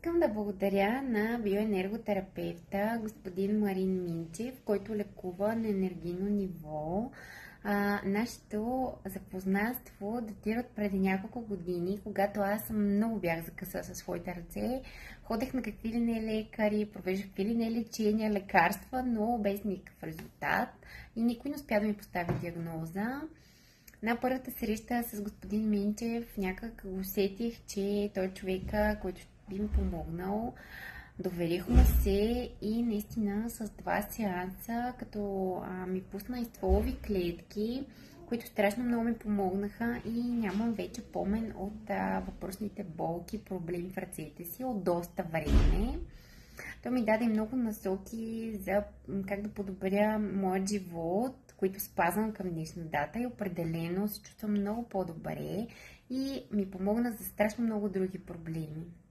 Искам да благодаря на биоенерготерапевта господин Марин Минчев, който лекува на енергийно ниво. Нашето запознанство датира от преди няколко години, когато аз много бях закъса със своите ръце. Ходех на какви ли не лекари, провеждах какви ли не лечения, лекарства, но без никакъв резултат и никой не успя да ми постави диагноза. На първата среща с господин Минчев някак усетих, че той е човека, който би ми помогнал. Доверихме се и наистина с два сеанса, като ми пусна и стволови клетки, които страшно много ми помогнаха и нямам вече помен от въпросните болки, проблеми в ръцете си от доста време. Той ми даде много насоки за как да подобря моят живот, които спазвам към днешна дата и определено се чувствам много по-добре и ми помогна за страшно много други проблеми.